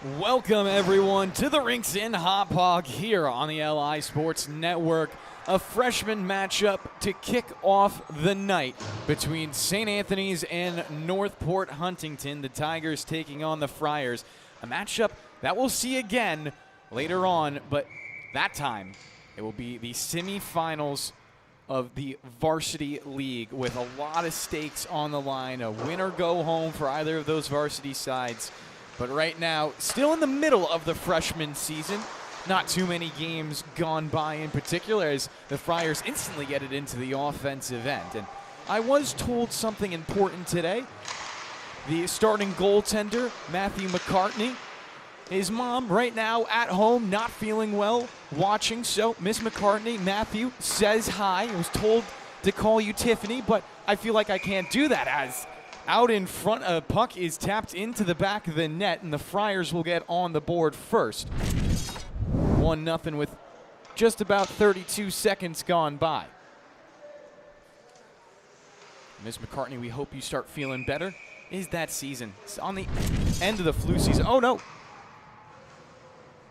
Welcome, everyone, to the Rinks in Hot Pog here on the LI Sports Network. A freshman matchup to kick off the night between St. Anthony's and Northport Huntington. The Tigers taking on the Friars. A matchup that we'll see again later on, but that time it will be the semifinals of the varsity league with a lot of stakes on the line. A win or go home for either of those varsity sides. But right now, still in the middle of the freshman season. Not too many games gone by in particular as the Friars instantly get it into the offensive end. And I was told something important today. The starting goaltender, Matthew McCartney, his mom right now at home, not feeling well, watching. So Miss McCartney, Matthew says hi. I was told to call you Tiffany, but I feel like I can't do that as out in front, a puck is tapped into the back of the net, and the Friars will get on the board first. 1-0 with just about 32 seconds gone by. Ms. McCartney, we hope you start feeling better. Is that season? It's on the end of the flu season. Oh, no.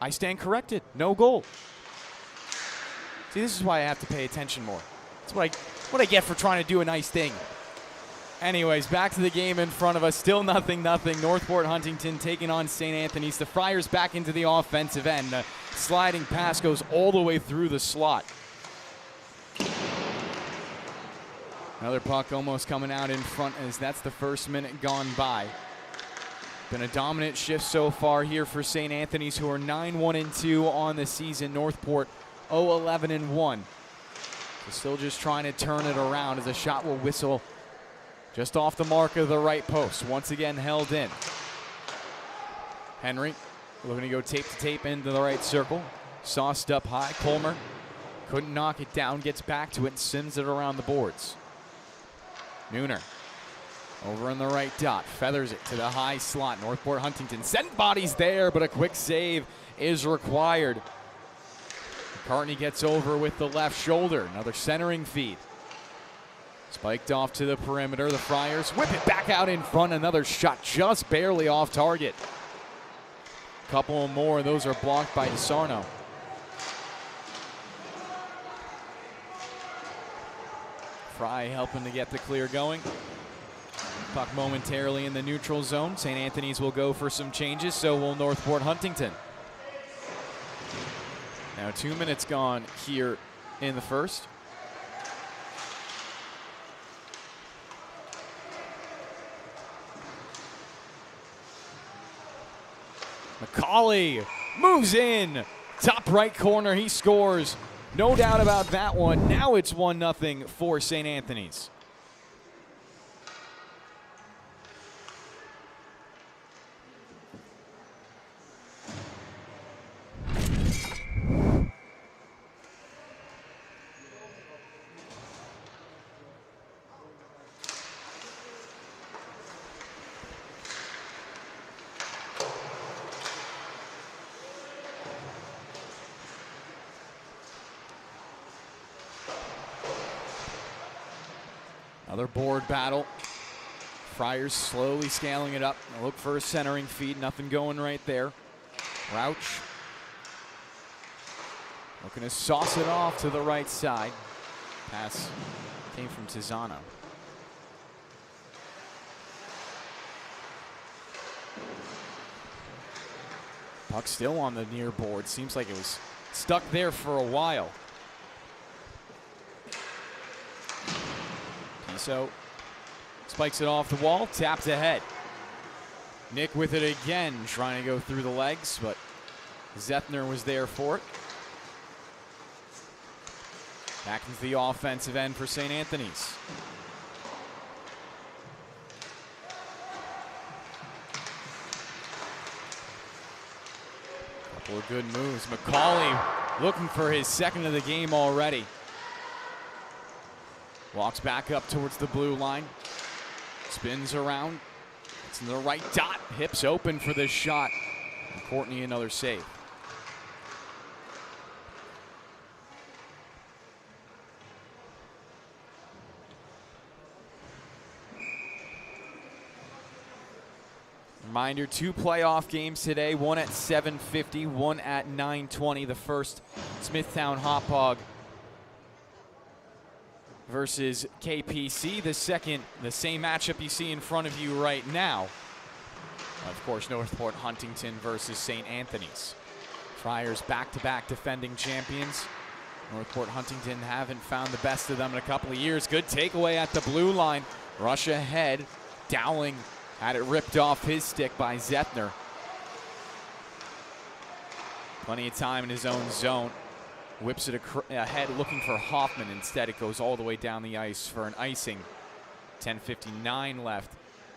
I stand corrected. No goal. See, this is why I have to pay attention more. That's what I get for trying to do a nice thing. Anyways, back to the game in front of us. Still 0-0. Northport Huntington taking on St. Anthony's. The Friars back into the offensive end. The sliding pass goes all the way through the slot. Another puck almost coming out in front as that's the first minute gone by. Been a dominant shift so far here for St. Anthony's, who are 9-1-2 on the season. Northport 0-11-1. So still just trying to turn it around as a shot will whistle just off the mark of the right post. Once again held in. Henry looking to go tape to tape into the right circle. Sauced up high. Colmer couldn't knock it down. Gets back to it and sends it around the boards. Nooner over in the right dot. Feathers it to the high slot. Northport Huntington sent bodies there, but a quick save is required. McCartney gets over with the left shoulder. Another centering feed. Spiked off to the perimeter. The Friars whip it back out in front. Another shot just barely off target. Couple more. Those are blocked by DeSarno. Fry helping to get the clear going. Puck momentarily in the neutral zone. St. Anthony's will go for some changes. So will Northport Huntington. Now 2 minutes gone here in the first. McCauley moves in. Top right corner, he scores. No doubt about that one. Now it's 1-0 for St. Anthony's. Another board battle. Friars slowly scaling it up. Look for a centering feed. Nothing going right there. Rouch looking to sauce it off to the right side. Pass came from Tizzano. Puck still on the near board. Seems like it was stuck there for a while. So spikes it off the wall, tapped ahead. Nick with it again, trying to go through the legs, but Zethner was there for it. Back into the offensive end for St. Anthony's. Couple of good moves. McCauley looking for his second of the game already. Walks back up towards the blue line. Spins around. It's in the right dot. Hips open for this shot. And Courtney another save. Reminder, 2 playoff games today, one at 7:50, one at 9:20. The first, Smithtown Hot Hog versus KPC. The second, the same matchup you see in front of you right now. Of course, Northport Huntington versus St. Anthony's. Friars back-to-back defending champions. Northport Huntington haven't found the best of them in a couple of years. Good takeaway at the blue line. Rush ahead. Dowling had it ripped off his stick by Zethner. Plenty of time in his own zone. Whips it ahead looking for Hoffman. Instead, it goes all the way down the ice for an icing. 10:59 left.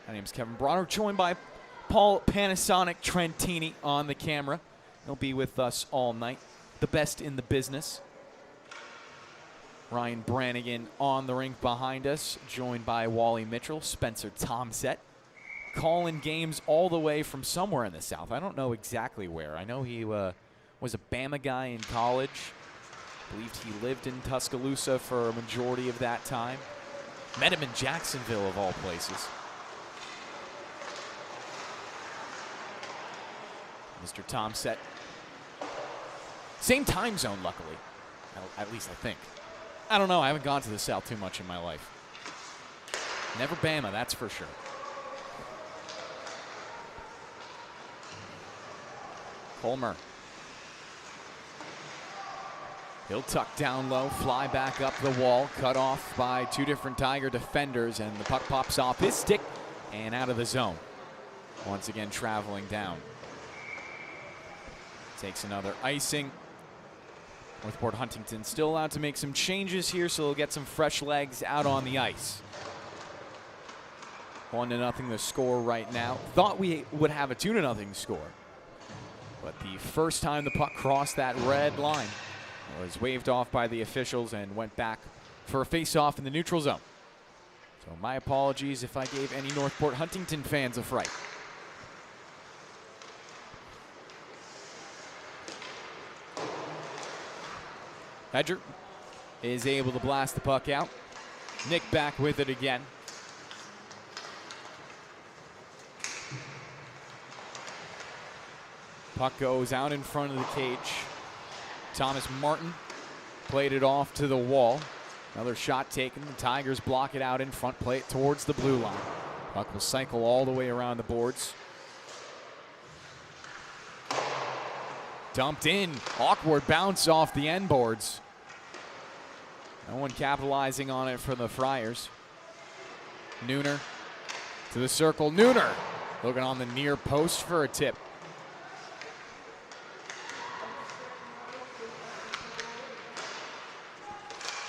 My name's Kevin Bronner, joined by Paul Panasonic Trentini on the camera. He'll be with us all night. The best in the business. Ryan Brannigan on the rink behind us, joined by Wally Mitchell, Spencer Tomset. Calling games all the way from somewhere in the South. I don't know exactly where. I know he was a Bama guy in college. Believed he lived in Tuscaloosa for a majority of that time. Met him in Jacksonville, of all places. Mr. Tomset. Same time zone, luckily. At least I think. I don't know. I haven't gone to the South too much in my life. Never Bama, that's for sure. Colmer. He'll tuck down low, fly back up the wall, cut off by 2 different Tiger defenders, and the puck pops off his stick and out of the zone. Once again traveling down. Takes another icing. Northport Huntington still allowed to make some changes here, so they'll get some fresh legs out on the ice. 1-0 the score right now. Thought we would have a 2-0 score. But the first time the puck crossed that red line was waved off by the officials and went back for a face-off in the neutral zone. So my apologies if I gave any Northport Huntington fans a fright. Hedger is able to blast the puck out. Nick back with it again. Puck goes out in front of the cage. Thomas Martin played it off to the wall. Another shot taken. The Tigers block it out in front, play it towards the blue line. Puck will cycle all the way around the boards. Dumped in. Awkward bounce off the end boards. No one capitalizing on it for the Friars. Nooner to the circle. Nooner looking on the near post for a tip.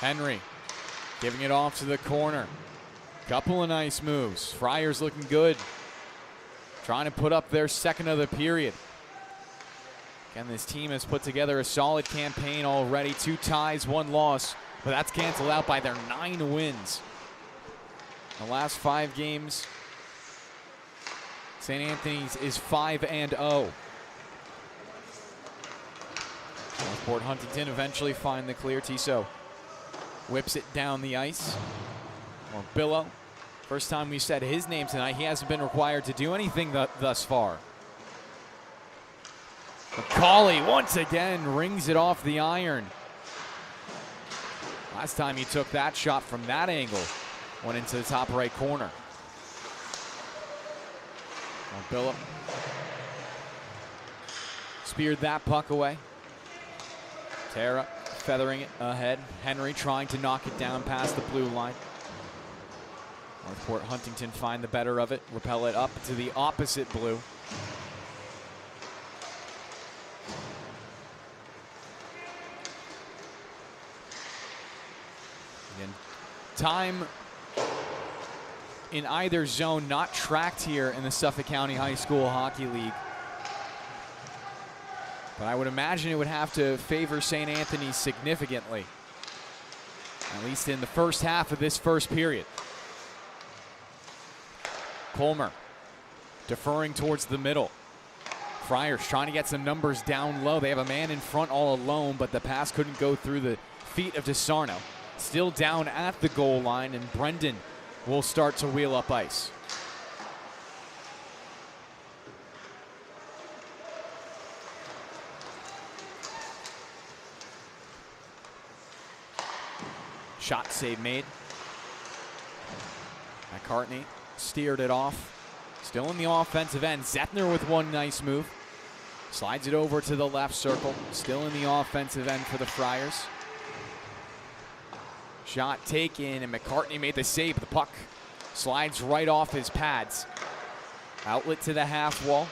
Henry giving it off to the corner. Couple of nice moves. Friars looking good. Trying to put up their second of the period. Again, this team has put together a solid campaign already. 2 ties, 1 loss. But that's canceled out by their 9 wins. The last 5 games, St. Anthony's is 5-0. Northport Huntington eventually find the clear. Tiso whips it down the ice. Or Billow. First time we said his name tonight. He hasn't been required to do anything thus far. McCauley once again rings it off the iron. Last time he took that shot from that angle, went into the top right corner. Billup speared that puck away. Tara feathering it ahead. Henry trying to knock it down past the blue line. Northport Huntington find the better of it, repel it up to the opposite blue. Time in either zone not tracked here in the Suffolk County High School Hockey League. But I would imagine it would have to favor St. Anthony's significantly, at least in the first half of this first period. Colmer deferring towards the middle. Friars trying to get some numbers down low. They have a man in front all alone, but the pass couldn't go through the feet of DeSarno. Still down at the goal line, and Brendan will start to wheel up ice. Shot save made. McCartney steered it off. Still in the offensive end. Zethner with one nice move. Slides it over to the left circle. Still in the offensive end for the Friars. Shot taken, and McCartney made the save. The puck slides right off his pads. Outlet to the half wall.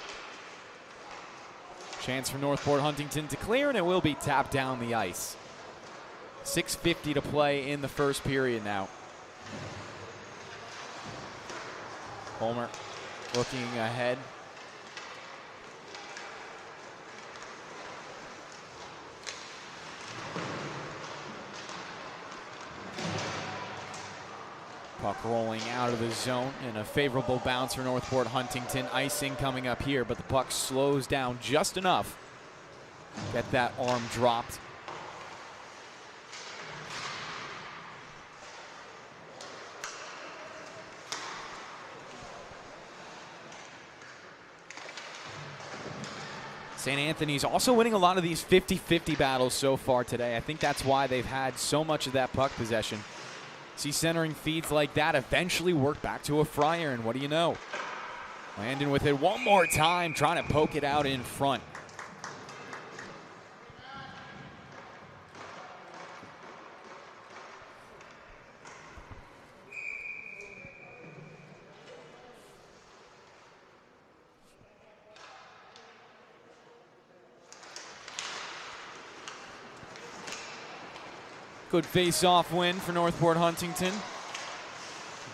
Chance for Northport Huntington to clear, and it will be tapped down the ice. 6:50 to play in the first period now. Homer looking ahead. Puck rolling out of the zone, and a favorable bounce for Northport Huntington. Icing coming up here, but the puck slows down just enough. Get that arm dropped. St. Anthony's also winning a lot of these 50-50 battles so far today. I think that's why they've had so much of that puck possession. See centering feeds like that eventually work back to a Friar, and what do you know? Landon with it one more time, trying to poke it out in front. Good face-off win for Northport Huntington.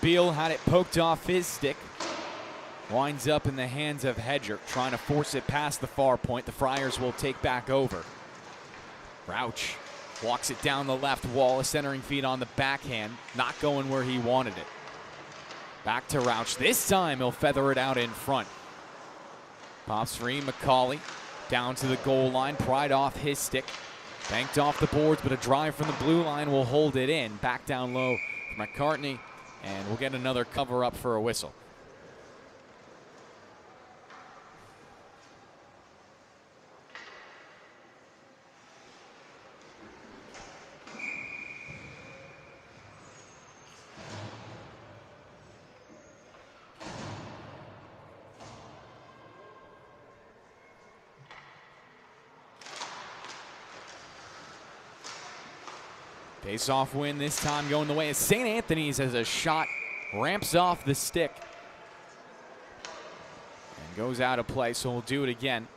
Beal had it poked off his stick. Winds up in the hands of Hedger, trying to force it past the far point. The Friars will take back over. Rauch walks it down the left wall. A centering feed on the backhand, not going where he wanted it. Back to Rauch. This time he'll feather it out in front. Pops free, McCauley down to the goal line, pried off his stick. Banked off the boards, but a drive from the blue line will hold it in. Back down low for McCartney, and we'll get another cover up for a whistle. Face-off win this time going the way of St. Anthony's as a shot ramps off the stick and goes out of play, so we'll do it again.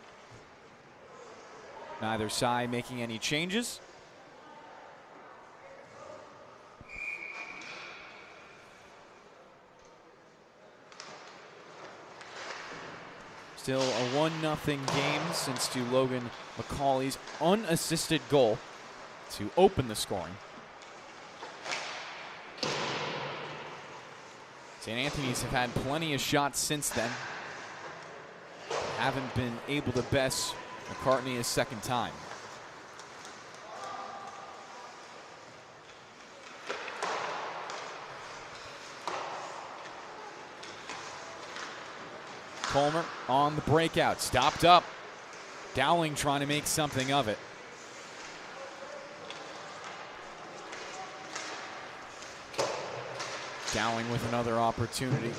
Neither side making any changes. Still a 1-0 game since to Logan McCauley's unassisted goal to open the scoring. St. Anthony's have had plenty of shots since then. Haven't been able to best McCartney a second time. Colmer on the breakout, stopped up. Dowling trying to make something of it. Dowling with another opportunity.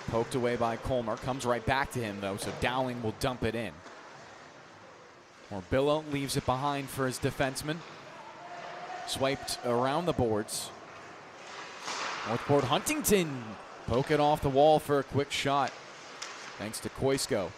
Poked away by Colmer. Comes right back to him, though, so Dowling will dump it in. Morbillo leaves it behind for his defenseman. Swiped around the boards. Northport Huntington poke it off the wall for a quick shot. Thanks to Koisko.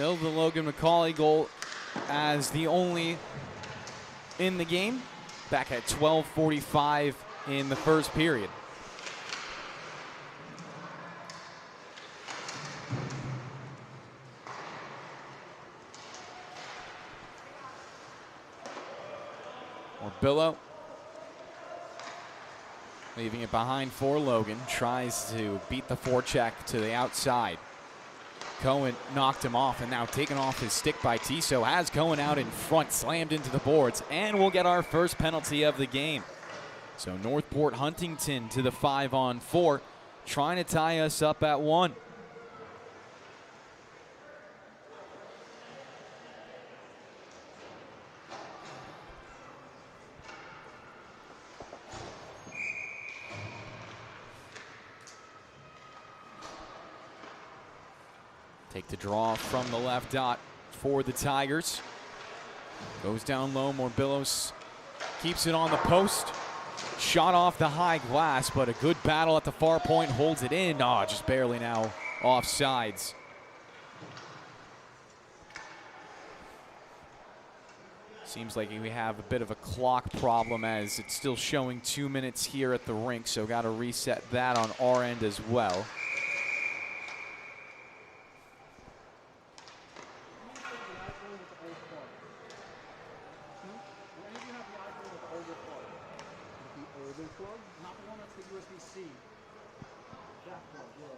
Still the Logan McCauley goal as the only in the game. Back at 12:45 in the first period. Billow leaving it behind for Logan. Tries to beat the forecheck to the outside. Cohen knocked him off, and now taken off his stick by Tiso. Has Cohen out in front, slammed into the boards, and we'll get our first penalty of the game. So Northport Huntington to the 5-on-4, trying to tie us up at 1. Take the draw from the left dot for the Tigers. Goes down low. Morbillos keeps it on the post. Shot off the high glass, but a good battle at the far point holds it in. Oh, just barely now offsides. Seems like we have a bit of a clock problem as it's still showing 2 minutes here at the rink, so got to reset that on our end as well. Not the one that's the USB-C. That plug, yeah.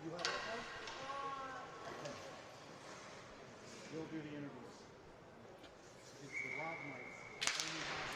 You have that plug? Okay. You'll do the interviews. It's the loud mic. Only has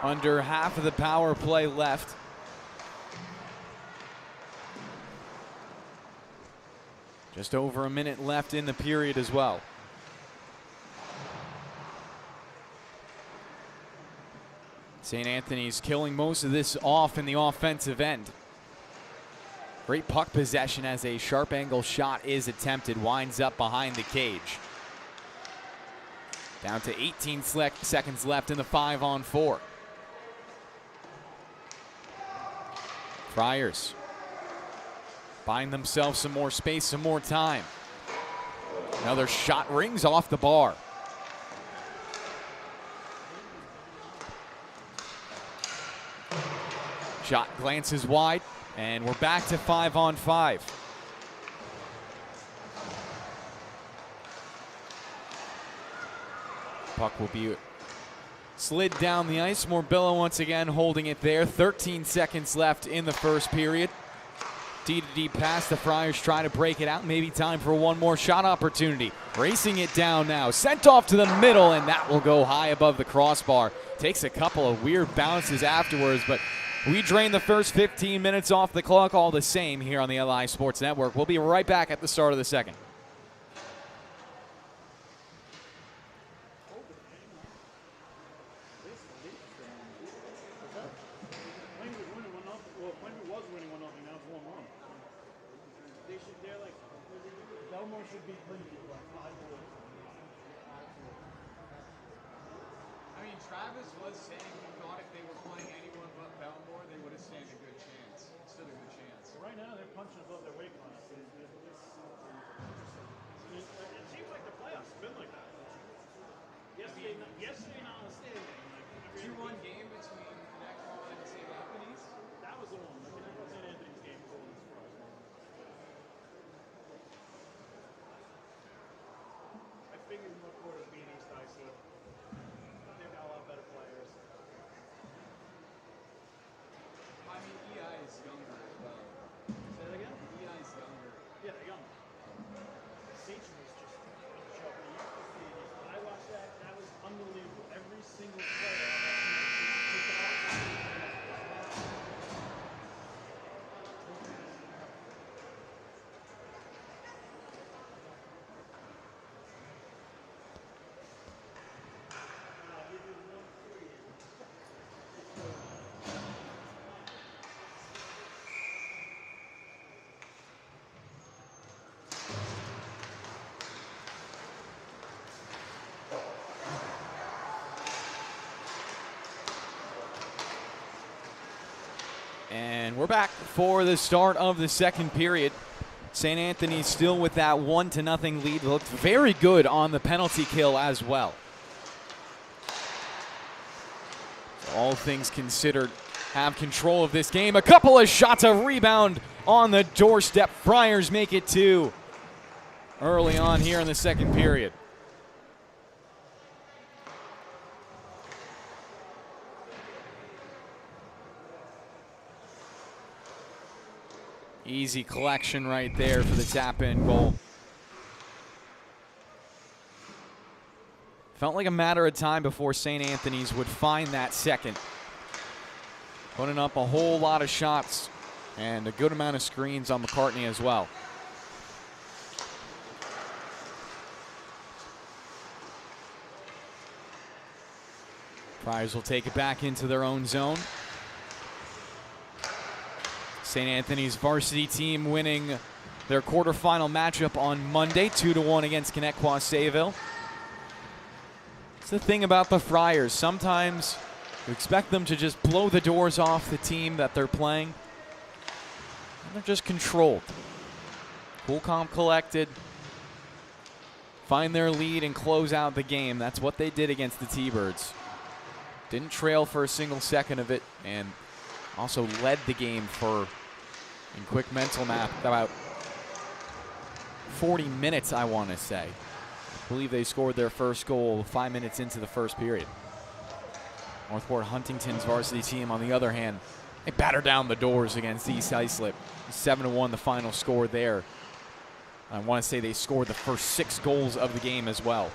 Under half of the power play left. Just over a minute left in the period as well. St. Anthony's killing most of this off in the offensive end. Great puck possession as a sharp angle shot is attempted. Winds up behind the cage. Down to 18 seconds left in the 5-on-4. Friars find themselves some more space, some more time. Another shot rings off the bar. Shot glances wide, and we're back to 5-on-5. Puck will be slid down the ice. Morbillo once again holding it there. 13 seconds left in the first period. D-to-D pass. The Friars try to break it out. Maybe time for one more shot opportunity. Racing it down now. Sent off to the middle, and that will go high above the crossbar. Takes a couple of weird bounces afterwards, but we drain the first 15 minutes off the clock all the same here on the LI Sports Network. We'll be right back at the start of the second. Travis was saying he thought if they were playing anyone but Belmore, they would have stand a good chance. Still a good chance. Right now, they're punching above their weight class. It seems like the playoffs have been like that. Yesterday notwithstanding. 2-1 game between Connecticut and St. Anthony's. That was the one. The Connecticut St. Anthony's game was the one that surprised me. I figured Northport would be an And we're back for the start of the second period. St. Anthony still with that 1-0 lead. Looked very good on the penalty kill as well. So all things considered, have control of this game. A couple of shots, a rebound on the doorstep. Friars make it 2 early on here in the second period. Easy collection right there for the tap-in goal. Felt like a matter of time before St. Anthony's would find that second. Putting up a whole lot of shots and a good amount of screens on McCartney as well. Friars will take it back into their own zone. St. Anthony's varsity team winning their quarterfinal matchup on Monday, 2-1 against Connetquot-Sayville. It's the thing about the Friars. Sometimes you expect them to just blow the doors off the team that they're playing. And they're just controlled. Cool, calm, collected. Find their lead and close out the game. That's what they did against the T-Birds. Didn't trail for a single second of it, and also led the game for, in quick mental math, about 40 minutes, I want to say. I believe they scored their first goal 5 minutes into the first period. Northport Huntington's varsity team, on the other hand, they batter down the doors against East Islip. 7-1 the final score there. I want to say they scored the first 6 goals of the game as well.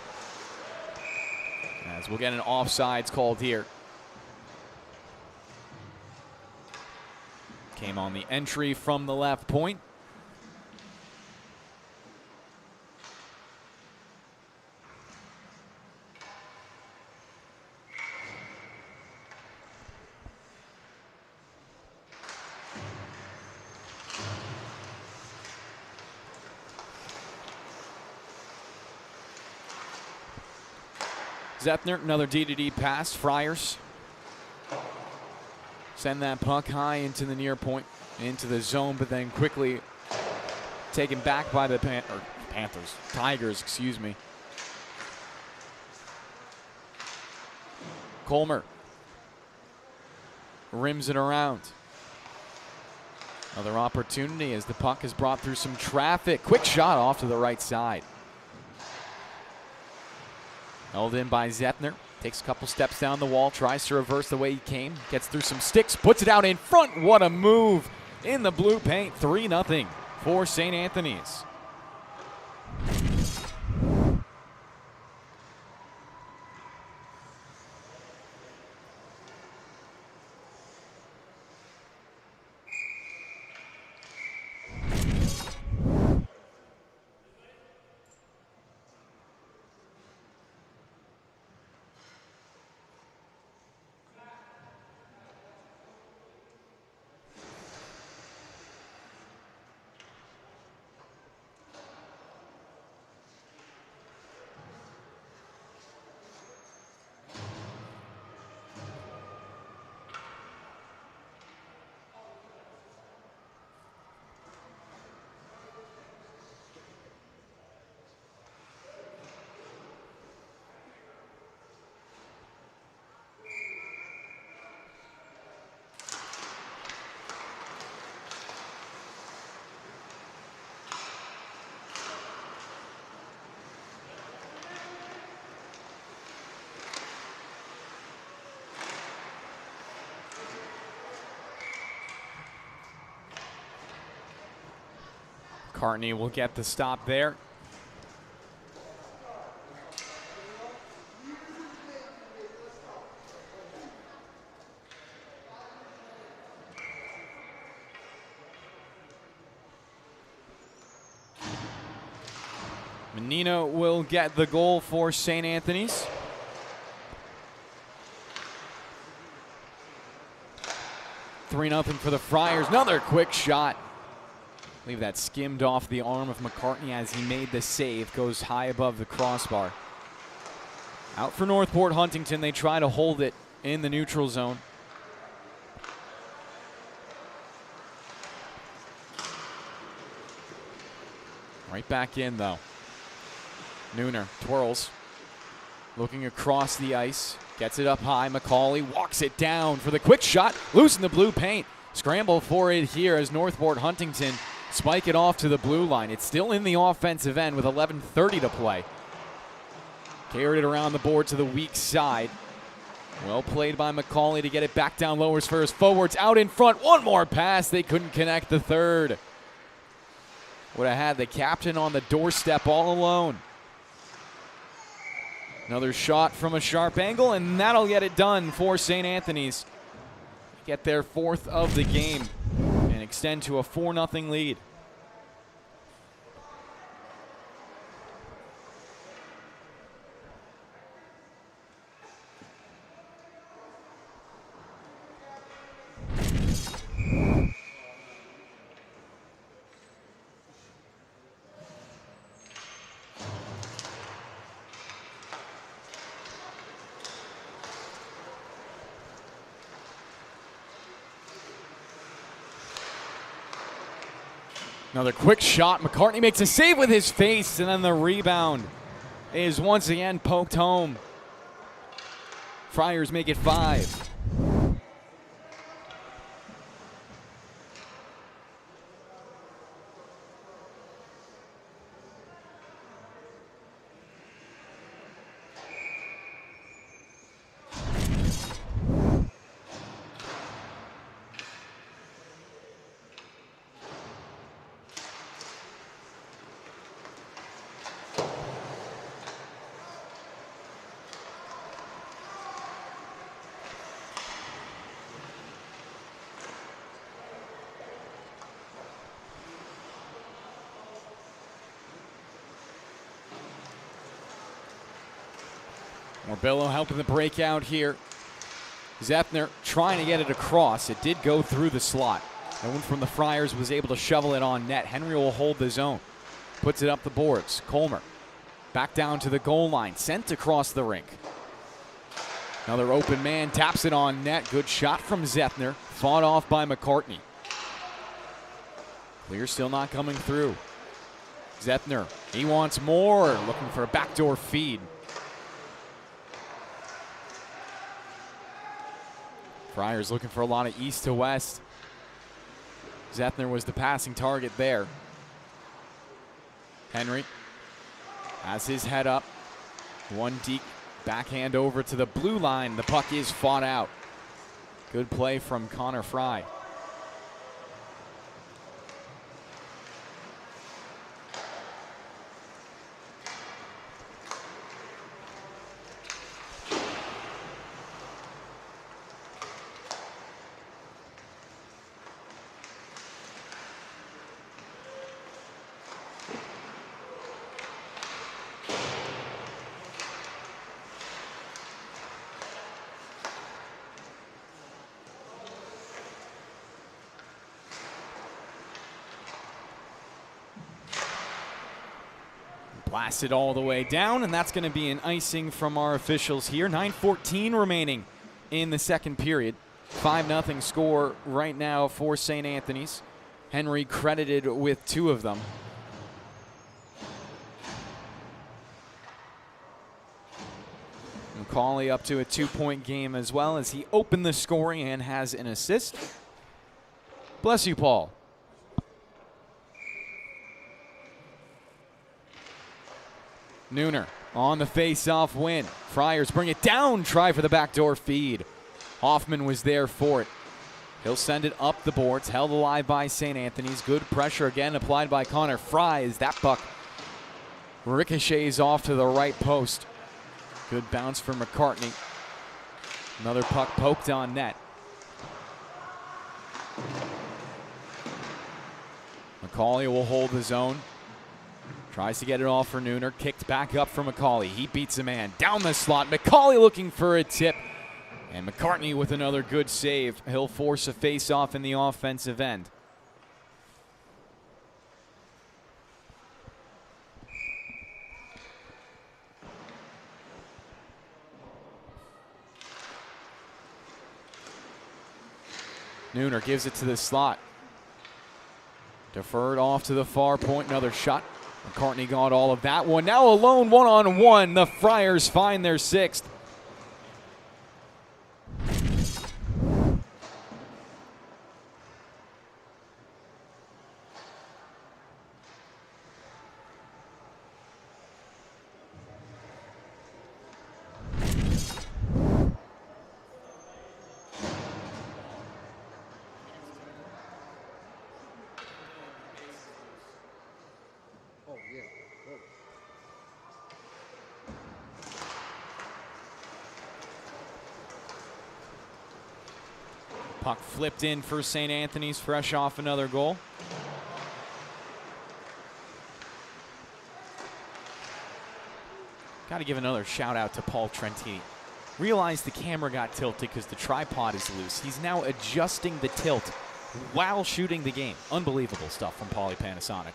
As we'll get an offsides called here. Came on the entry from the left point. Zepner, another D-to-D pass. Friars send that puck high into the near point, into the zone, but then quickly taken back by the Tigers, excuse me. Colmer rims it around. Another opportunity as the puck is brought through some traffic. Quick shot off to the right side. Held in by Zepner. Takes a couple steps down the wall, tries to reverse the way he came. Gets through some sticks, puts it out in front. What a move in the blue paint. 3-0 for St. Anthony's. McCartney will get the stop there. Menino will get the goal for St. Anthony's. $3-0 for the Friars. Another quick shot. I believe that skimmed off the arm of McCartney as he made the save. Goes high above the crossbar. Out for Northport Huntington. They try to hold it in the neutral zone. Right back in, though. Nooner twirls. Looking across the ice. Gets it up high. McCauley walks it down for the quick shot. Loose in the blue paint. Scramble for it here as Northport Huntington spike it off to the blue line. It's still in the offensive end with 11:30 to play. Carried it around the board to the weak side. Well played by McCauley to get it back down low as first. Forwards out in front. One more pass. They couldn't connect the third. Would have had the captain on the doorstep all alone. Another shot from a sharp angle, and that'll get it done for St. Anthony's. Get their fourth of the game and extend to a 4-0 lead. Another quick shot. McCartney makes a save with his face, and then the rebound is once again poked home. Friars make it 5. Morbillo helping the breakout here. Zepner trying to get it across. It did go through the slot. No one from the Friars was able to shovel it on net. Henry will hold the zone. Puts it up the boards. Colmer back down to the goal line. Sent across the rink. Another open man taps it on net. Good shot from Zepner. Fought off by McCartney. Clear still not coming through. Zepner, he wants more. Looking for a backdoor feed. Friars looking for a lot of east to west. Zepner was the passing target there. Henry has his head up. One deep backhand over to the blue line. The puck is fought out. Good play from Connor Fry. Blasted all the way down, and that's going to be an icing from our officials here. 9:14 remaining in the second period. 5-0 score right now for St. Anthony's. Henry credited with 2 of them. McCauley up to a 2-point game as well as he opened the scoring and has an assist. Bless you, Paul. Nooner on the face-off win. Friars bring it down, try for the backdoor feed. Hoffman was there for it. He'll send it up the boards, held alive by St. Anthony's. Good pressure again applied by Connor Fry as that puck ricochets off to the right post. Good bounce for McCartney. Another puck poked on net. McCauley will hold the zone. Tries to get it off for Nooner. Kicked back up for McCauley. He beats a man down the slot. McCauley looking for a tip. And McCartney with another good save. He'll force a face-off in the offensive end. Nooner gives it to the slot. Deferred off to the far point. Another shot McCartney got all of that one. Now alone one-on-one. The Friars find their 6th. Oh, yeah. Oh. Puck flipped in for St. Anthony's, fresh off another goal. Got to give another shout out to Paul Trentini. Realized the camera got tilted because the tripod is loose. He's now adjusting the tilt while shooting the game. Unbelievable stuff from Paulie Panasonic.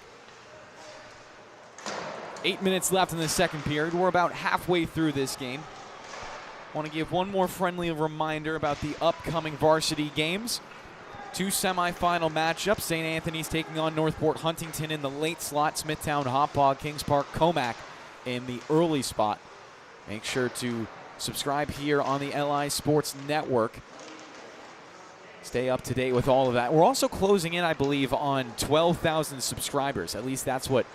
8 minutes left in the second period. We're about halfway through this game. Want to give one more friendly reminder about the upcoming varsity games. 2 semifinal matchups. St. Anthony's taking on Northport Huntington in the late slot. Smithtown Hauppauge, Kings Park Comac in the early spot. Make sure to subscribe here on the LI Sports Network. Stay up to date with all of that. We're also closing in, I believe, on 12,000 subscribers. At least that's what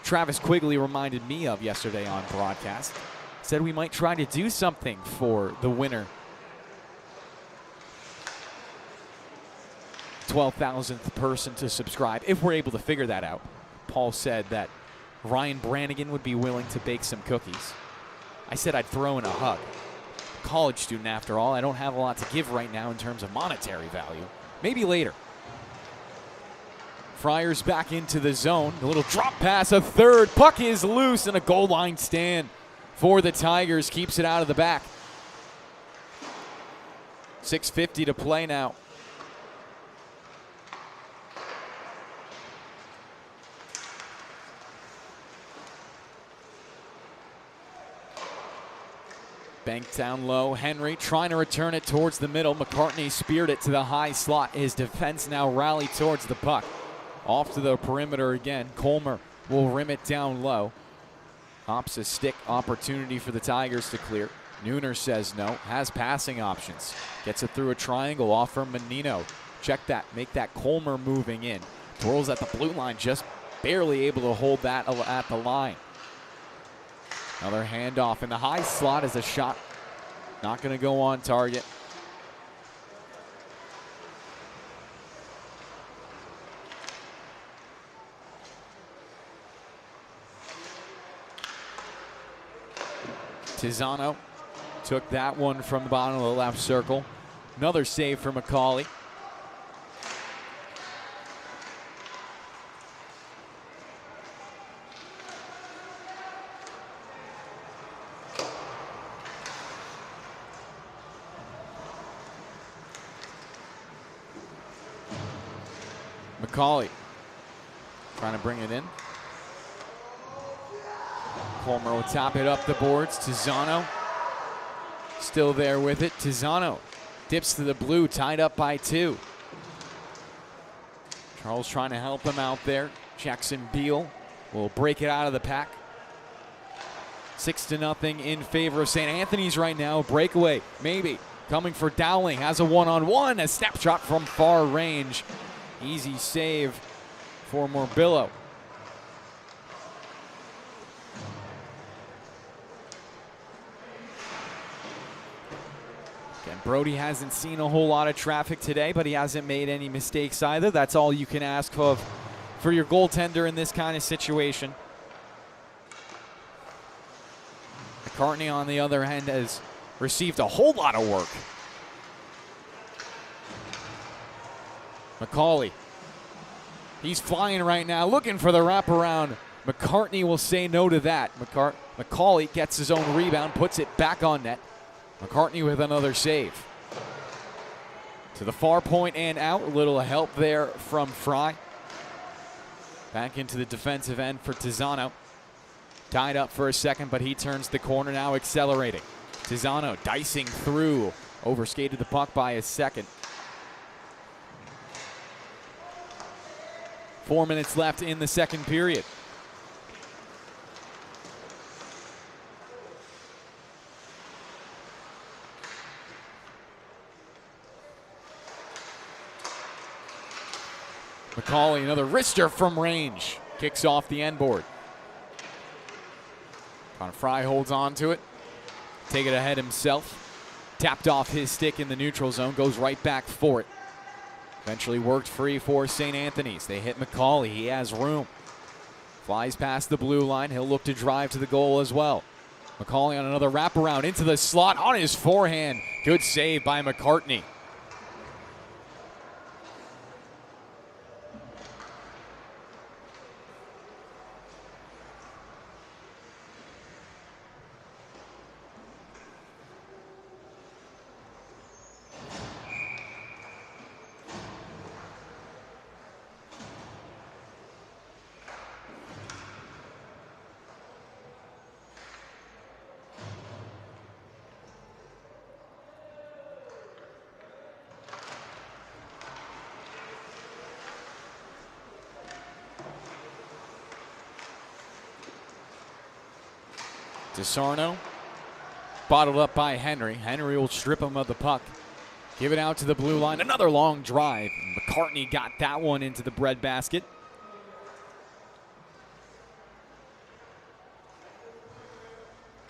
Travis Quigley reminded me of yesterday on broadcast. Said we might try to do something for the winner. 12,000th person to subscribe, if we're able to figure that out. Paul said that Ryan Brannigan would be willing to bake some cookies. I said I'd throw in a hug. College student, after all. I don't have a lot to give right now in terms of monetary value. Maybe later. Friars back into the zone. A little drop pass, a third. Puck is loose, and a goal line stand for the Tigers. Keeps it out of the back. 6:50 to play now. Banked down low. Henry trying to return it towards the middle. McCartney speared it to the high slot. His defense now rallied towards the puck. Off to the perimeter again. Colmer will rim it down low. Hops a stick opportunity for the Tigers to clear. Nooner says no. Has passing options. Gets it through a triangle off from Menino. Check that. Make that Colmer moving in. Twirls at the blue line. Just barely able to hold that at the line. Another handoff in the high slot is a shot. Not going to go on target. Tizzano took that one from the bottom of the left circle. Another save for McCauley. McCauley trying to bring it in. Colmer will top it up the boards. Tizzano still there with it. Tizzano dips to the blue, tied up by 2. Charles trying to help him out there. Jackson Beal will break it out of the pack. 6-0 in favor of St. Anthony's right now. Breakaway, maybe. Coming for Dowling. Has a one-on-one. A snapshot from far range. Easy save for Morbillo. Again, Brody hasn't seen a whole lot of traffic today, but he hasn't made any mistakes either. That's all you can ask of for your goaltender in this kind of situation. McCartney, on the other hand, has received a whole lot of work. McCauley. He's flying right now, looking for the wraparound. McCartney will say no to that. McCauley gets his own rebound, puts it back on net. McCartney with another save. To the far point and out. A little help there from Fry. Back into the defensive end for Tizzano. Tied up for a second, but he turns the corner now, accelerating. Tizzano dicing through. Overskated the puck by a second. 4 minutes left in the second period. McCauley, another wrister from range. Kicks off the end board. Connor Fry holds on to it. Take it ahead himself. Tapped off his stick in the neutral zone. Goes right back for it. Eventually worked free for St. Anthony's. They hit McCauley. He has room. Flies past the blue line. He'll look to drive to the goal as well. McCauley on another wraparound into the slot on his forehand. Good save by McCartney. DeSarno, bottled up by Henry. Henry will strip him of the puck. Give it out to the blue line. Another long drive. McCartney got that one into the breadbasket.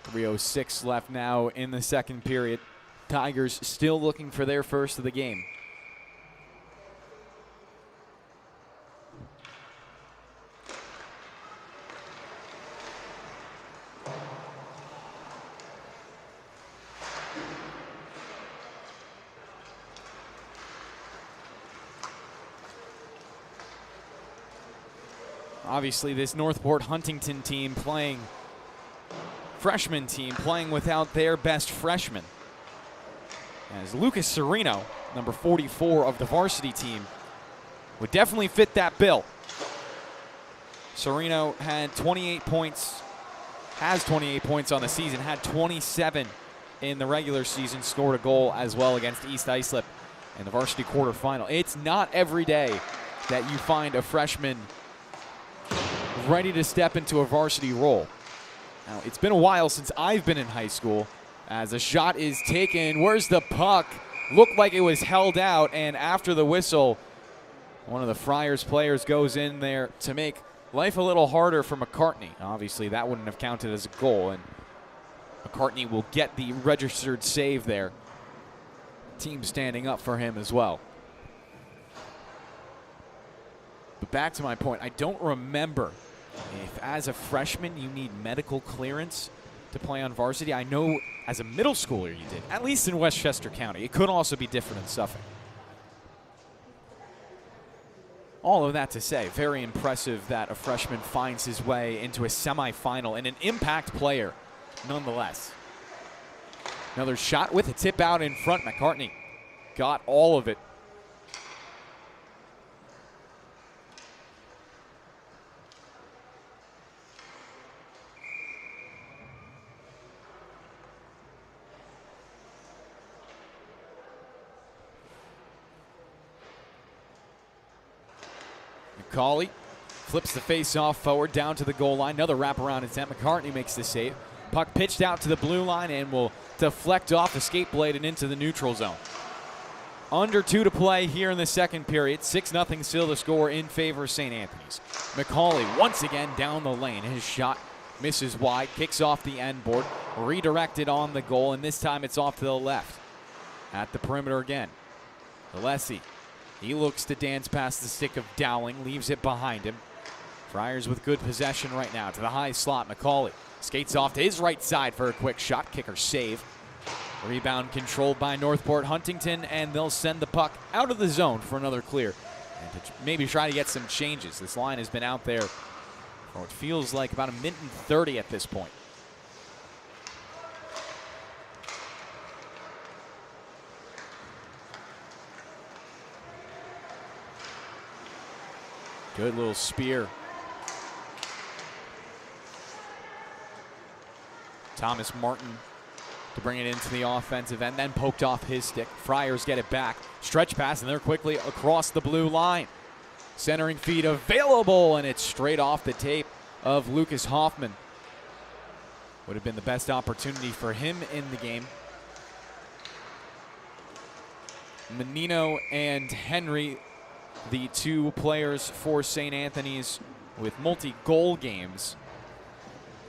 .306 left now in the second period. Tigers still looking for their first of the game. Obviously, this Northport Huntington team freshman team playing without their best freshman. As Lucas Serino, number 44 of the varsity team, would definitely fit that bill. Serino had 28 points, has 28 points on the season, had 27 in the regular season, scored a goal as well against East Islip in the varsity quarterfinal. It's not every day that you find a freshman ready to step into a varsity role. Now, it's been a while since I've been in high school, as a shot is taken. Where's the puck? Looked like it was held out, and after the whistle, one of the Friars players goes in there to make life a little harder for McCartney. Obviously, that wouldn't have counted as a goal, and McCartney will get the registered save there. Team standing up for him as well. But back to my point, I don't remember if as a freshman you need medical clearance to play on varsity. I know as a middle schooler you did, at least in Westchester County. It could also be different in Suffolk. All of that to say, very impressive that a freshman finds his way into a semifinal and an impact player nonetheless. Another shot with a tip out in front. McCartney got all of it. McCauley flips the face-off forward down to the goal line. Another wraparound attempt. McCartney makes the save. Puck pitched out to the blue line and will deflect off the skate blade and into the neutral zone. Under 2 to play here in the second period. 6-0 still to score in favor of St. Anthony's. McCauley once again down the lane. His shot misses wide, kicks off the end board, redirected on the goal, and this time it's off to the left. At the perimeter again. Alessi. He looks to dance past the stick of Dowling, leaves it behind him. Friars with good possession right now to the high slot. McCauley skates off to his right side for a quick shot. Kicker save. Rebound controlled by Northport Huntington, and they'll send the puck out of the zone for another clear. And to maybe try to get some changes. This line has been out there for what feels like about 1:30 at this point. Good little spear. Thomas Martin to bring it into the offensive end, then poked off his stick. Friars get it back. Stretch pass, and they're quickly across the blue line. Centering feed available, and it's straight off the tape of Lucas Hoffman. Would have been the best opportunity for him in the game. Menino and Henry the two players for St. Anthony's with multi-goal games.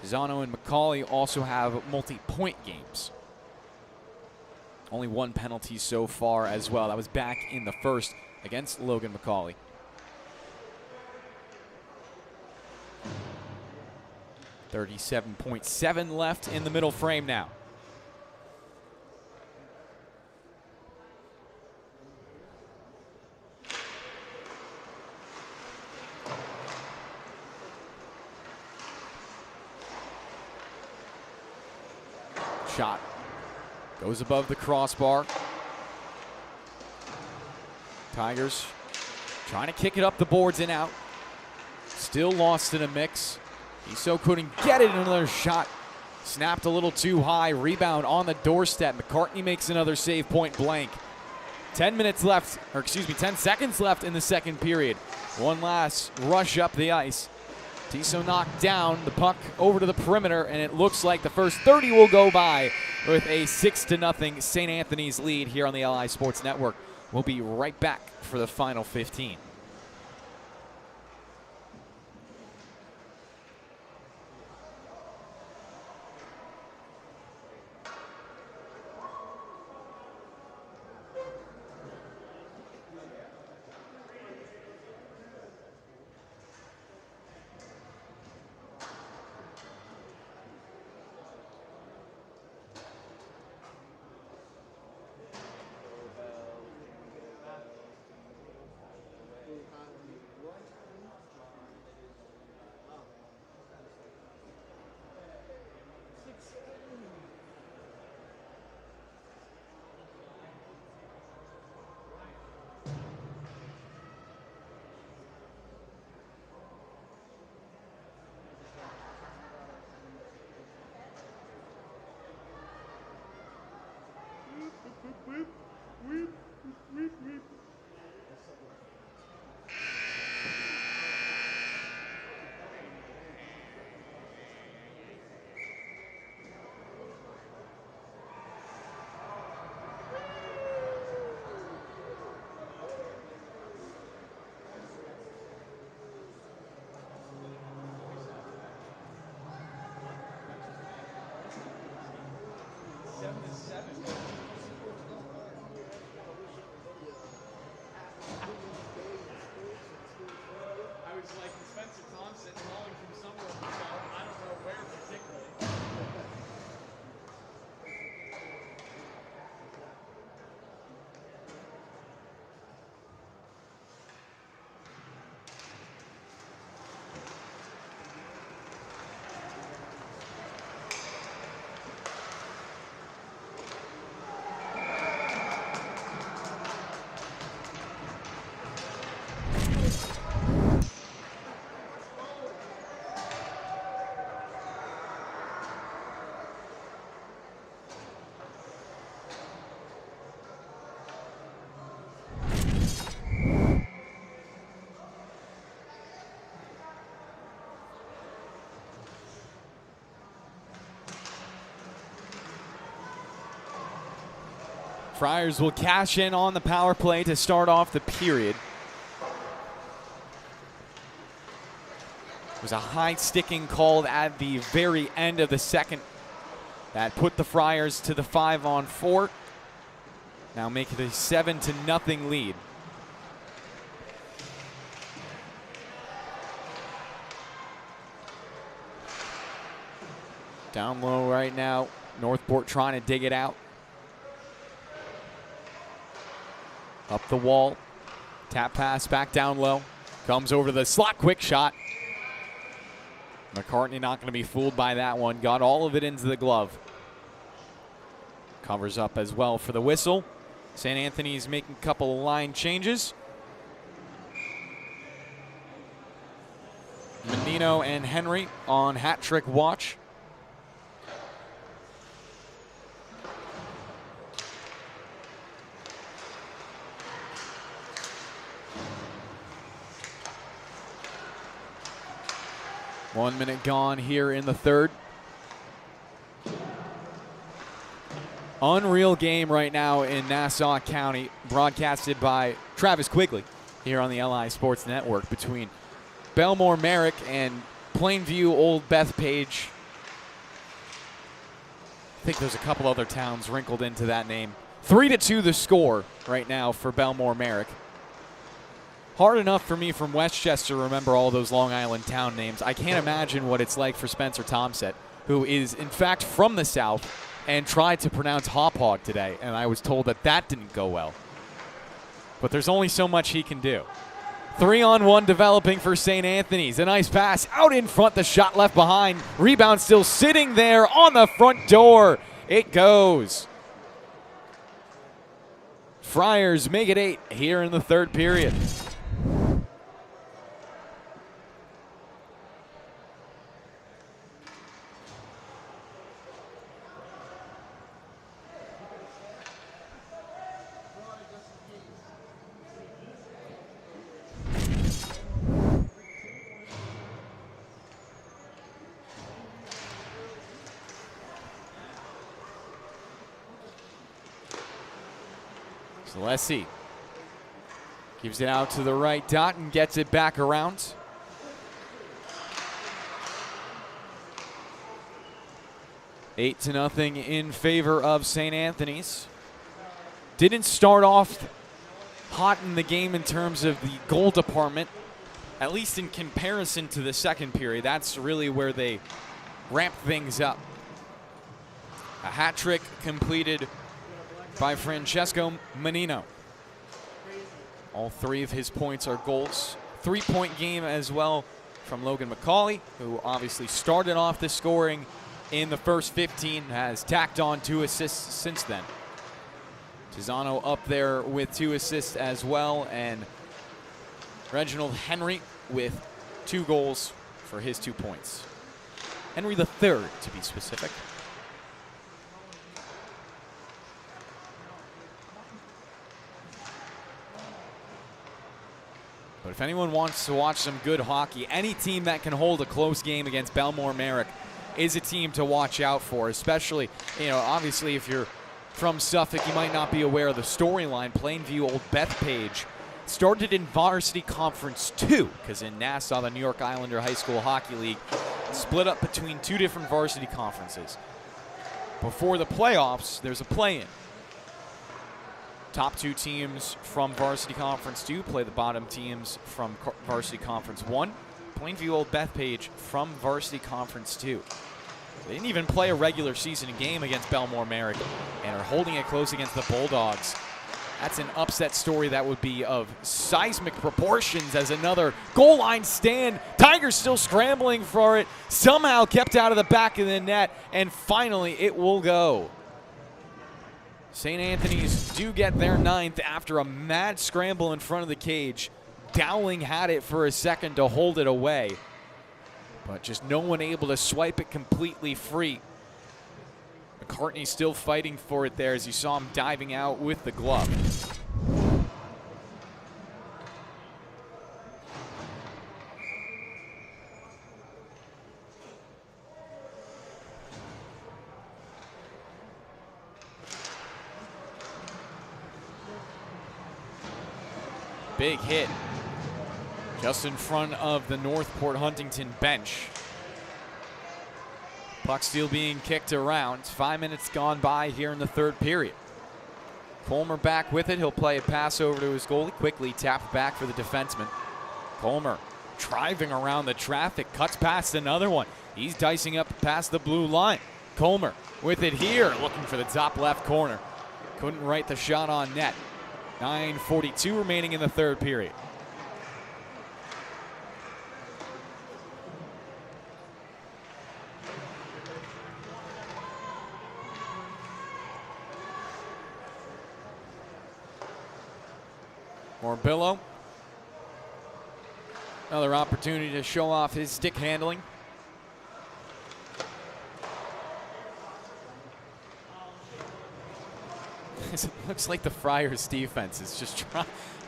Zano and McCauley also have multi-point games. Only one penalty so far as well. That was back in the first against Logan McCauley. .37 left in the middle frame now. Shot goes above the crossbar. Tigers trying to kick it up the boards and out. Still lost in a mix. Iso couldn't get it. Another shot snapped a little too high. Rebound on the doorstep. McCartney makes another save, point blank. 10 seconds left in the second period. One last rush up the ice. Tiso knocked down the puck over to the perimeter, and it looks like the first 30 will go by with a 6-0 St. Anthony's lead here on the LI Sports Network. We'll be right back for the final 15. Friars will cash in on the power play to start off the period. It was a high sticking called at the very end of the second that put the Friars to the 5-on-4. Now make it a 7-0 lead. Down low right now, Northport trying to dig it out. Up the wall, tap pass back down low. Comes over to the slot, quick shot. McCartney not going to be fooled by that one. Got all of it into the glove. Covers up as well for the whistle. St. Anthony's making a couple of line changes. Menino and Henry on hat trick watch. One minute gone here in the third. Unreal game right now in Nassau County, broadcasted by Travis Quigley. here on the LI Sports Network between Belmore Merrick and Plainview Old Bethpage. I think there's a couple other towns wrinkled into that name. 3-2 the score right now for Belmore Merrick. Hard enough for me from Westchester to remember all those Long Island town names. I can't imagine what it's like for Spencer Tomset, who is in fact from the South and tried to pronounce hop hog today, and I was told that that didn't go well. But there's only so much he can do. 3-on-1 developing for St. Anthony's. A nice pass out in front, the shot left behind. Rebound still sitting there on the front door. It goes. Friars make it 8 here in the third period. So let's see. Gives it out to the right dot and gets it back around. Eight to nothing in favor of St. Anthony's. Didn't start off hot in the game in terms of the goal department, at least in comparison to the second period. That's really where they ramped things up. A hat trick completed by Francesco Menino. All 3 of his points are goals. 3-point game as well from Logan McCauley, who obviously started off the scoring in the first 15, has tacked on 2 assists since then. Tizano up there with 2 assists as well, and Reginald Henry with 2 goals for his 2 points. Henry the third, to be specific. But if anyone wants to watch some good hockey, any team that can hold a close game against Belmore Merrick is a team to watch out for, especially, obviously if you're from Suffolk, you might not be aware of the storyline. Plainview Old Bethpage started in Varsity Conference 2, because in Nassau, the New York Islander High School Hockey League split up between 2 different varsity conferences. Before the playoffs, there's a play-in. Top 2 teams from Varsity Conference 2 play the bottom teams from Varsity Conference 1. Plainview Old Bethpage from Varsity Conference 2. They didn't even play a regular season game against Belmore Merrick and are holding it close against the Bulldogs. That's an upset story that would be of seismic proportions as another goal line stand. Tigers still scrambling for it. Somehow kept out of the back of the net, and finally it will go. St. Anthony's do get their 9th after a mad scramble in front of the cage. Dowling had it for a second to hold it away, but just no one able to swipe it completely free. McCartney still fighting for it there as you saw him diving out with the glove. Big hit just in front of the Northport Huntington bench. Puck still being kicked around. 5 minutes gone by here in the third period. Colmer back with it. He'll play a pass over to his goalie. Quickly tapped back for the defenseman. Colmer driving around the traffic. Cuts past another one. He's dicing up past the blue line. Colmer with it here. Looking for the top left corner. Couldn't right the shot on net. 9:42 remaining in the third period. Morbillo. Another opportunity to show off his stick handling. It looks like the Friars defense is just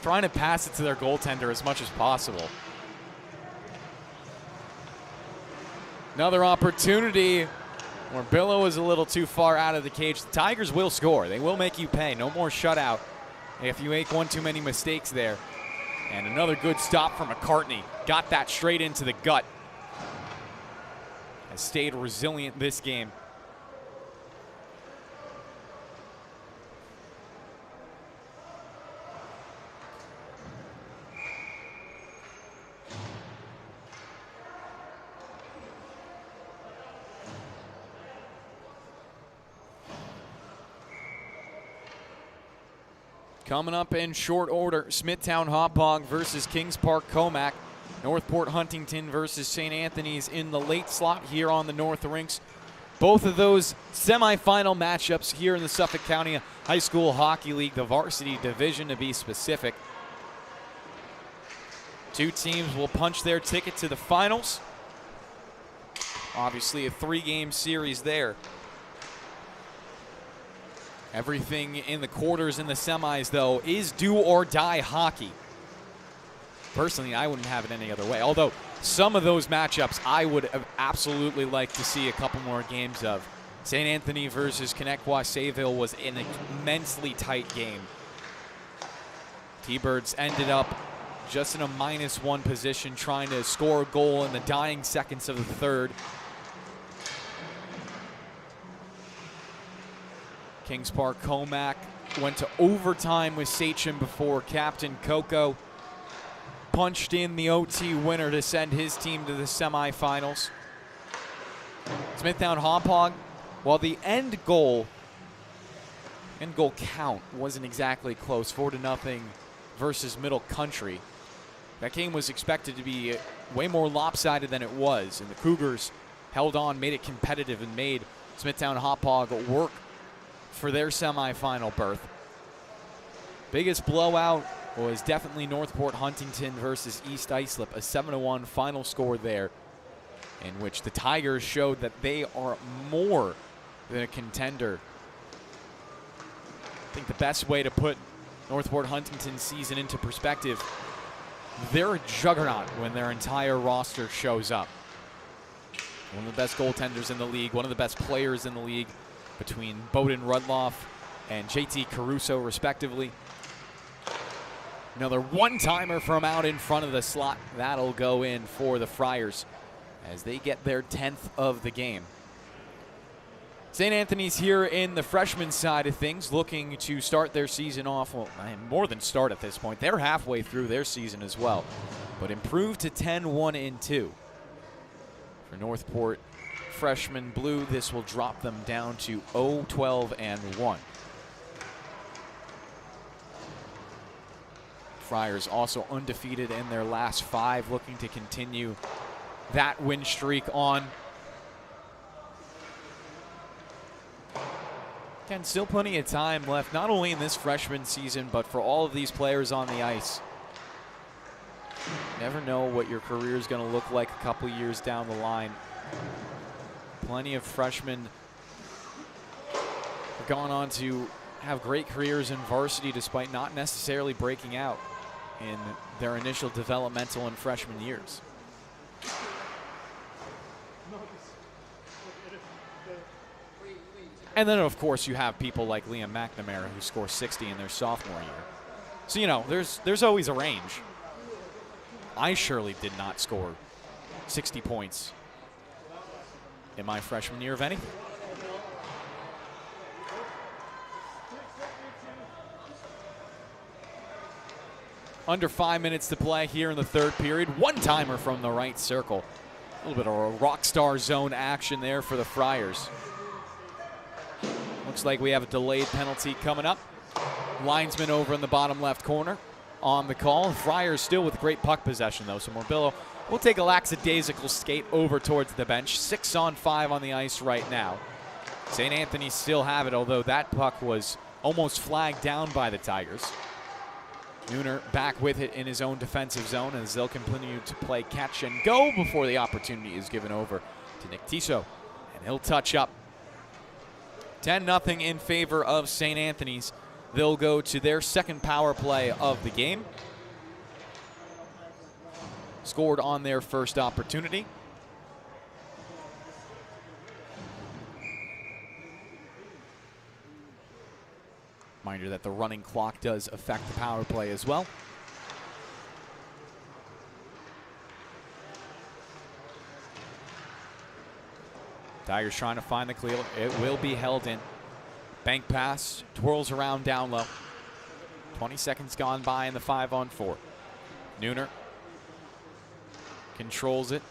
trying to pass it to their goaltender as much as possible. Another opportunity. Morbillo is a little too far out of the cage. The Tigers will score. They will make you pay. No more shutout if you make one too many mistakes there. And another good stop from McCartney. Got that straight into the gut. Has stayed resilient this game. Coming up in short order, Smithtown Hauppauge versus Kings Park Comac. Northport Huntington versus St. Anthony's in the late slot here on the North Rinks. Both of those semifinal matchups here in the Suffolk County High School Hockey League, the varsity division to be specific. Two teams will punch their ticket to the finals. Obviously a 3-game series there. Everything in the quarters and the semis, though, is do or die hockey. Personally, I wouldn't have it any other way. Although some of those matchups I would have absolutely liked to see a couple more games of. St. Anthony versus Connecticut-Sayville was an immensely tight game. T-Birds ended up just in a -1 position trying to score a goal in the dying seconds of the third. Kings Park Comac went to overtime with Sachem before Captain Coco punched in the OT winner to send his team to the semifinals. Smithtown Hauppauge, while the end goal count wasn't exactly close, 4-0 versus Middle Country. That game was expected to be way more lopsided than it was, and the Cougars held on, made it competitive, and made Smithtown Hauppauge work for their semifinal berth. Biggest blowout was definitely Northport Huntington versus East Islip, a 7-1 final score there, in which the Tigers showed that they are more than a contender. I think the best way to put Northport Huntington's season into perspective, they're a juggernaut when their entire roster shows up. One of the best goaltenders in the league, one of the best players in the league, between Bowden Rudloff and JT Caruso, respectively. Another one-timer from out in front of the slot. That'll go in for the Friars as they get their 10th of the game. St. Anthony's here in the freshman side of things, looking to start their season off. Well, more than start at this point. They're halfway through their season as well, but improved to 10-1-2. For Northport freshman blue, this will drop them down to 0-12-1. Friars also undefeated in their last 5, looking to continue that win streak on. Again, still plenty of time left, not only in this freshman season, but for all of these players on the ice. Never know what your career is going to look like a couple years down the line. Plenty of freshmen have gone on to have great careers in varsity despite not necessarily breaking out in their initial developmental and freshman years. And then, of course, you have people like Liam McNamara who score 60 in their sophomore year. So, you know, there's always a range. I surely did not score 60 points in my freshman year of anything. Under 5 minutes to play here in the third period. One-timer from the right circle. A little bit of a rock star zone action there for the Friars. Looks like we have a delayed penalty coming up. Linesman over in the bottom left corner on the call. Friars still with great puck possession, though, so Morbillo will take a lackadaisical skate over towards the bench. 6-on-5 on the ice right now. St. Anthony still have it, although that puck was almost flagged down by the Tigers. Nooner back with it in his own defensive zone as they'll continue to play catch and go before the opportunity is given over to Nick Tiso, and he'll touch up. 10-0 in favor of St. Anthony's. They'll go to their second power play of the game. Scored on their first opportunity. Reminder that the running clock does affect the power play as well. Tigers trying to find the clear. It will be held in. Bank pass, twirls around down low. 20 seconds gone by in the 5-on-4. Nooner controls it.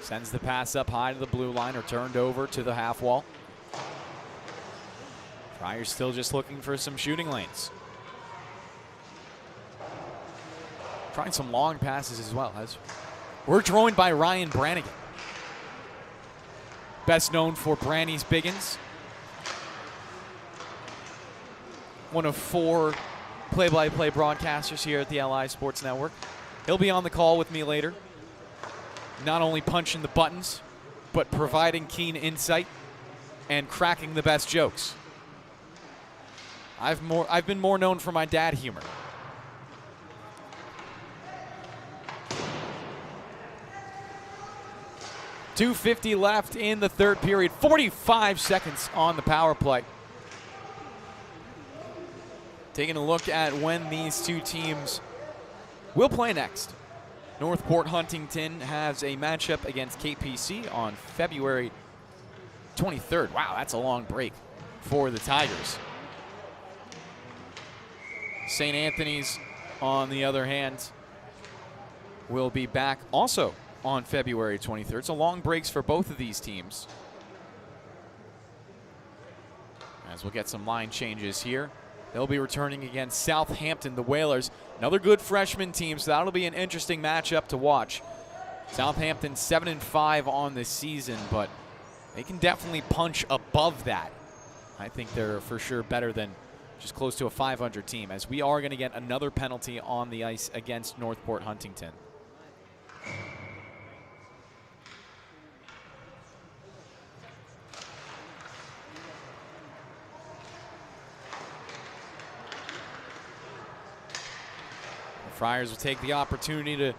Sends the pass up high to the blue line, or turned over to the half wall. Friars still just looking for some shooting lanes. Trying some long passes as well. As we're joined by Ryan Brannigan, best known for Branny's Biggins. One of 4 play-by-play broadcasters here at the LI Sports Network. He'll be on the call with me later. Not only punching the buttons, but providing keen insight and cracking the best jokes. I've been more known for my dad humor. .250 left in the third period. 45 seconds on the power play. Taking a look at when these two teams will play next. Northport Huntington has a matchup against KPC on February 23rd. Wow, that's a long break for the Tigers. St. Anthony's, on the other hand, will be back also on February 23rd. So long breaks for both of these teams. As we'll get some line changes here. They'll be returning against Southampton, the Whalers. Another good freshman team, so that'll be an interesting matchup to watch. Southampton 7-5 on the season, but they can definitely punch above that. I think they're for sure better than just close to a 500 team, as we are going to get another penalty on the ice against Northport Huntington. Friars will take the opportunity to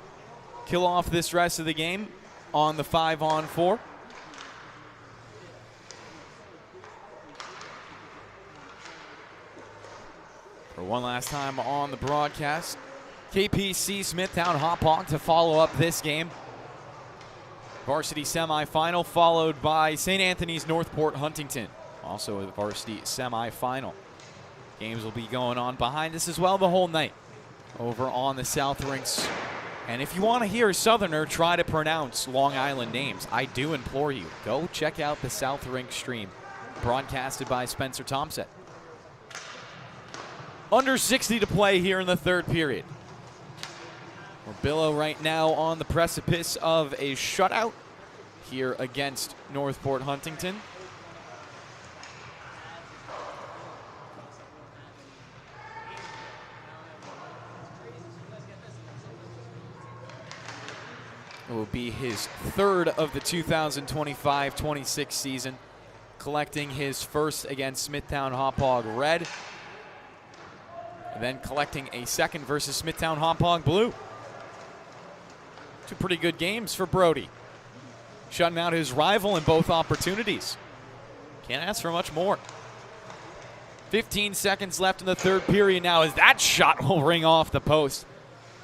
kill off this rest of the game on the 5-on-4. For one last time on the broadcast, KPC Smithtown Hauppauge to follow up this game. Varsity semifinal followed by St. Anthony's Northport Huntington, also a varsity semifinal. Games will be going on behind us as well the whole night over on the South Rinks. And if you want to hear a Southerner try to pronounce Long Island names, I do implore you, go check out the South Rink stream, broadcasted by Spencer Thompson. Under 60 to play here in the third period. Billow right now on the precipice of a shutout here against Northport Huntington. It will be his third of the 2025-26 season, collecting his first against Smithtown Hauppauge Red, and then collecting a second versus Smithtown Hauppauge Blue. 2 pretty good games for Brody, shutting out his rival in both opportunities. Can't ask for much more. 15 seconds left in the third period now as that shot will ring off the post.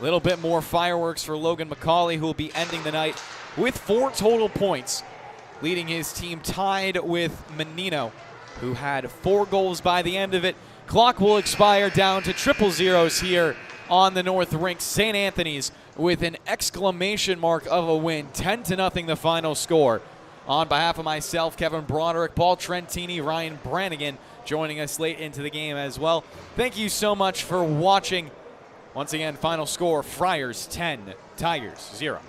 A little bit more fireworks for Logan McCauley, who will be ending the night with 4 total points, leading his team tied with Menino, who had 4 goals by the end of it. Clock will expire down to triple zeros here on the North Rink. St. Anthony's with an exclamation mark of a win. 10-0 the final score. On behalf of myself, Kevin Broderick, Paul Trentini, Ryan Brannigan joining us late into the game as well. Thank you so much for watching. Once again, final score, Friars 10, Tigers 0.